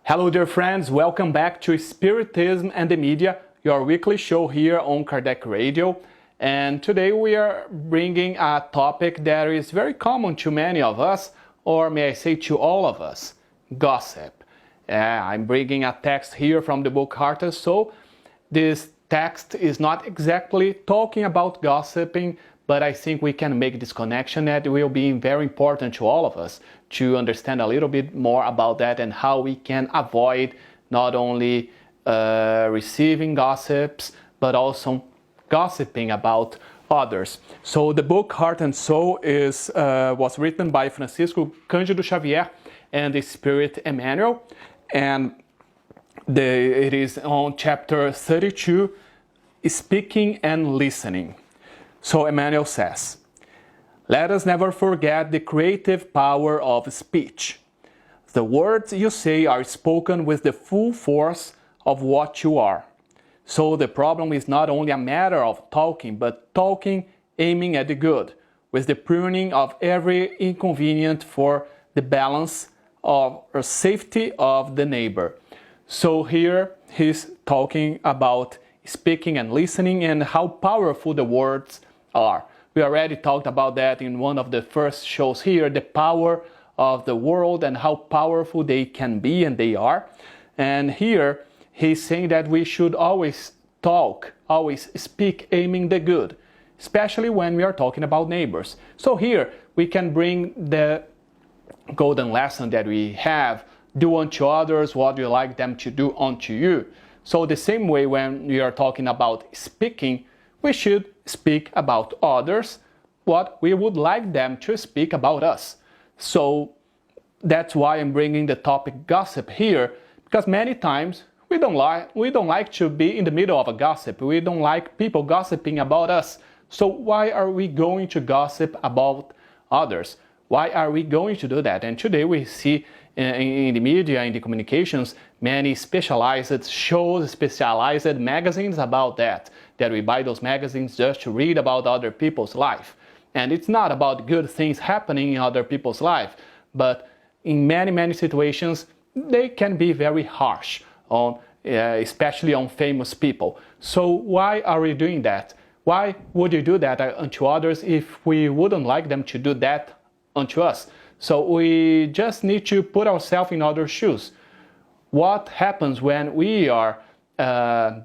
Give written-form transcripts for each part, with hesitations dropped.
Hello dear friends, welcome back to Spiritism and the Media, your weekly show here on Kardec Radio. And today we are bringing a topic that is very common to many of us, or may I say to all of us, gossip. I'm bringing a text here from the book Heart and Soul. This text is not exactly talking about gossiping, but I think we can make this connection that will be very important to all of us to understand a little bit more about that and how we can avoid not only receiving gossips, but also gossiping about others. So the book Heart and Soul was written by Francisco Cândido Xavier and the Spirit Emmanuel, and it is on chapter 32, Speaking and Listening. So Emmanuel says, "Let us never forget the creative power of speech. The words you say are spoken with the full force of what you are. So the problem is not only a matter of talking, but talking aiming at the good, with the pruning of every inconvenient for the balance of or safety of the neighbor." So here he's talking about speaking and listening and how powerful the words are. We already talked about that in one of the first shows here, the power of the world and how powerful they can be, and they are. And here he's saying that we should always talk, always speak aiming the good, especially when we are talking about neighbors. So here we can bring the golden lesson that we have: do unto others what you like them to do unto you. So the same way when we are talking about speaking, we should speak about others what we would like them to speak about us. So that's why I'm bringing the topic gossip here, because many times we don't like to be in the middle of a gossip. We don't like people gossiping about us. So why are we going to gossip about others? Why are we going to do that? And today we see in the media, in the communications, many specialized shows, specialized magazines about that we buy those magazines just to read about other people's life. And it's not about good things happening in other people's life, but in many situations, they can be very harsh, especially on famous people. So why are we doing that? Why would you do that unto others if we wouldn't like them to do that unto us? So we just need to put ourselves in other shoes. What happens when we are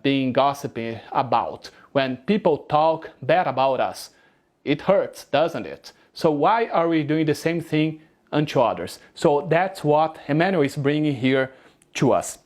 being gossiping about, when people talk bad about us? It hurts, doesn't it? So why are we doing the same thing unto others? So that's what Emmanuel is bringing here to us.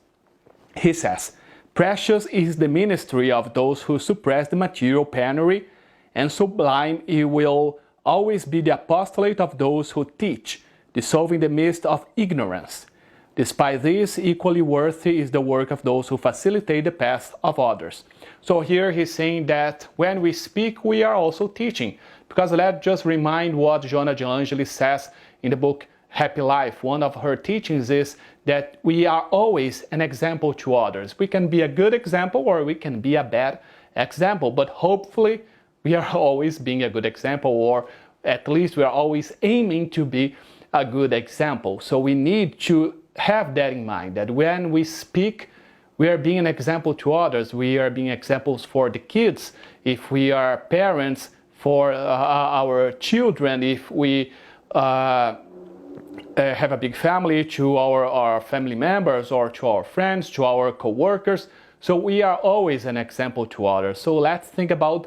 He says, "Precious is the ministry of those who suppress the material penury, and sublime it will always be the apostolate of those who teach, dissolving the mist of ignorance. Despite this, equally worthy is the work of those who facilitate the path of others." So here he's saying that when we speak, we are also teaching. Because let's just remind what Joana de Angelis says in the book Happy Life. One of her teachings is that we are always an example to others. We can be a good example or we can be a bad example, but hopefully we are always being a good example, or at least we are always aiming to be a good example. So we need to have that in mind, that when we speak, we are being an example to others. We are being examples for the kids, if we are parents, for our children, if we have a big family, to our family members, or to our friends, to our co-workers. So we are always an example to others. So let's think about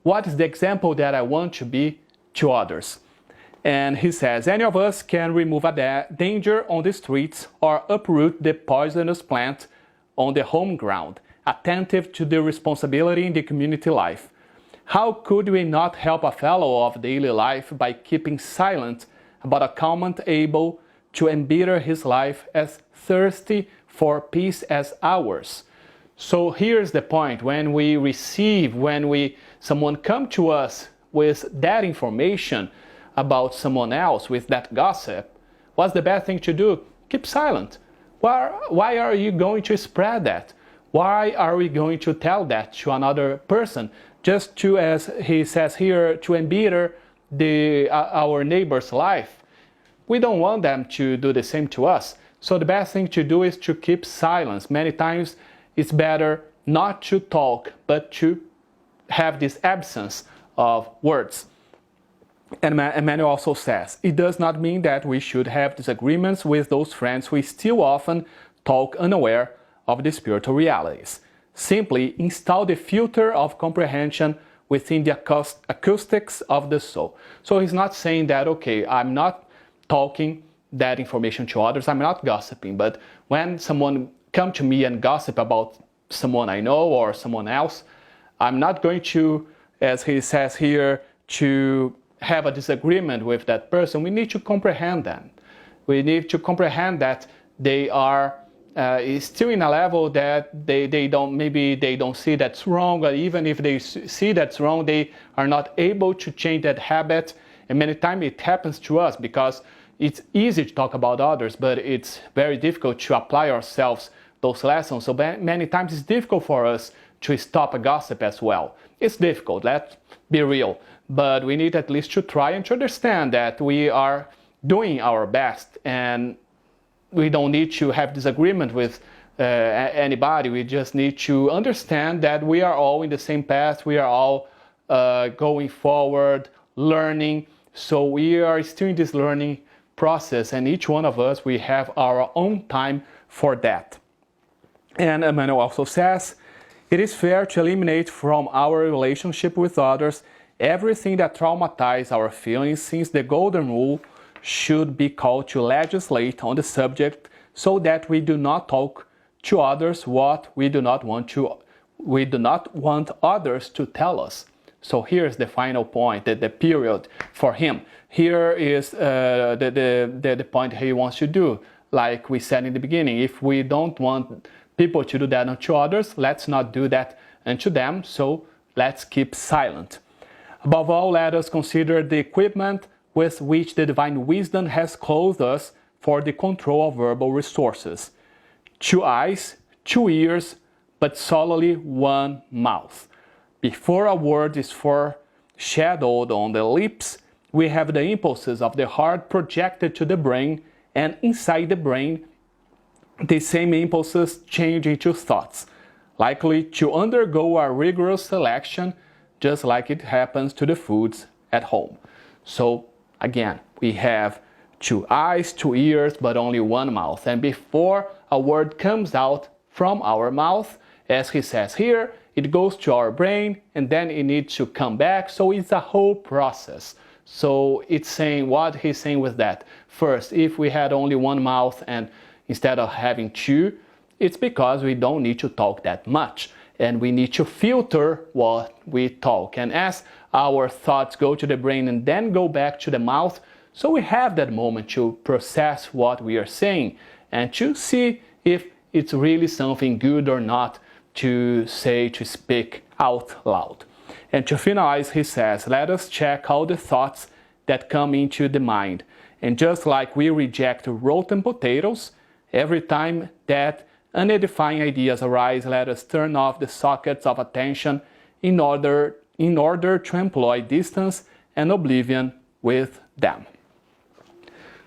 what is the example that I want to be to others. And he says, "Any of us can remove a danger on the streets or uproot the poisonous plant on the home ground, attentive to the responsibility in the community life. How could we not help a fellow of daily life by keeping silent about a comment able to embitter his life as thirsty for peace as ours?" So here's the point: when we receive, someone come to us with that information about someone else, with that gossip, what's the best thing to do? Keep silent. Why are you going to spread that? Why are we going to tell that to another person? Just to, as he says here, to embitter our neighbor's life. We don't want them to do the same to us. So the best thing to do is to keep silence. Many times it's better not to talk, but to have this absence of words. And Emmanuel also says, it does not mean that we should have disagreements with those friends who still often talk unaware of the spiritual realities. Simply install the filter of comprehension within the acoustics of the soul. So he's not saying that, okay, I'm not talking that information to others, I'm not gossiping, but when someone come to me and gossip about someone I know or someone else, I'm not going to, as he says here, to have a disagreement with that person. We need to comprehend them. We need to comprehend that they are still in a level that they don't see that's wrong, or even if they see that's wrong, they are not able to change that habit. And many times it happens to us because it's easy to talk about others, but it's very difficult to apply ourselves those lessons. So many times it's difficult for us to stop a gossip as well. It's difficult, let's be real, but we need at least to try and to understand that we are doing our best, and we don't need to have disagreement with anybody. We just need to understand that we are all in the same path. We are all going forward, learning. So we are still in this learning process, and each one of us, we have our own time for that. And Emmanuel also says, it is fair to eliminate from our relationship with others everything that traumatizes our feelings, since the golden rule should be called to legislate on the subject so that we do not talk to others what we do not want others to tell us. So here's the final point, the period for him. Here is the point he wants to do. Like we said in the beginning, if we don't want people to do that unto others, let's not do that unto them, so let's keep silent. Above all, let us consider the equipment with which the divine wisdom has clothed us for the control of verbal resources. 2 eyes, 2 ears, but solely 1 mouth. Before a word is foreshadowed on the lips, we have the impulses of the heart projected to the brain, and inside the brain, the same impulses change into thoughts, likely to undergo a rigorous selection, just like it happens to the foods at home. So, again, we have 2 eyes, 2 ears, but only 1 mouth. And before a word comes out from our mouth, as he says here, it goes to our brain and then it needs to come back. So it's a whole process. So it's saying what he's saying with that. First, if we had only 1 mouth and instead of having 2, it's because we don't need to talk that much. And we need to filter what we talk. And as our thoughts go to the brain and then go back to the mouth, so we have that moment to process what we are saying and to see if it's really something good or not to say, to speak out loud. And to finalize, he says, let us check all the thoughts that come into the mind. And just like we reject rotten potatoes, every time that unedifying ideas arise, let us turn off the sockets of attention in order to employ distance and oblivion with them.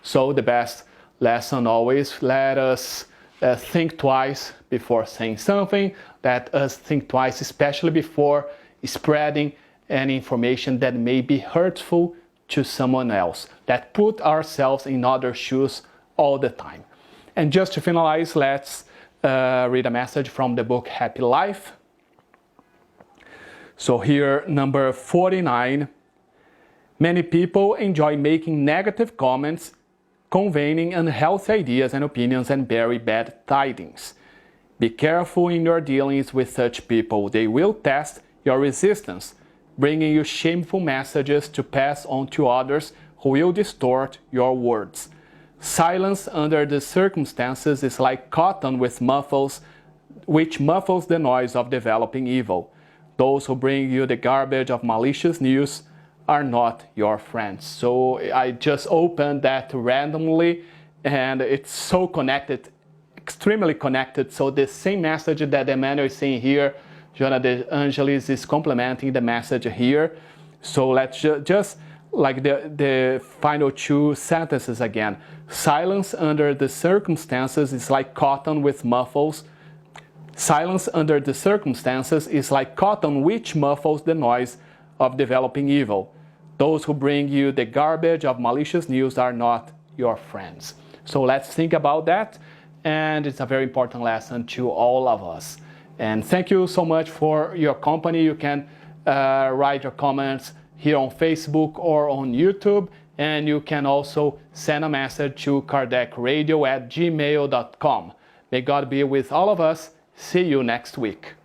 So the best lesson always, let us think twice before saying something, let us think twice, especially before spreading any information that may be hurtful to someone else, that put ourselves in other shoes all the time. And just to finalize, let's read a message from the book Happy Life. So here, number 49. Many people enjoy making negative comments, conveying unhealthy ideas and opinions, and very bad tidings. Be careful in your dealings with such people. They will test your resistance, bringing you shameful messages to pass on to others who will distort your words. Silence under the circumstances is like cotton which muffles the noise of developing evil. Those who bring you the garbage of malicious news are not your friends. So I just opened that randomly, and it's so connected, extremely connected. So the same message that Emmanuel is saying here, Joana de Angelis is complementing the message here. So let's just like the final two sentences again. Silence under the circumstances is like cotton with muffles. Silence under the circumstances is like cotton which muffles the noise of developing evil. Those who bring you the garbage of malicious news are not your friends. So let's think about that, and it's a very important lesson to all of us. And thank you so much for your company. You can write your comments here on Facebook or on YouTube, and you can also send a message to kardecradio@gmail.com. May God be with all of us. See you next week.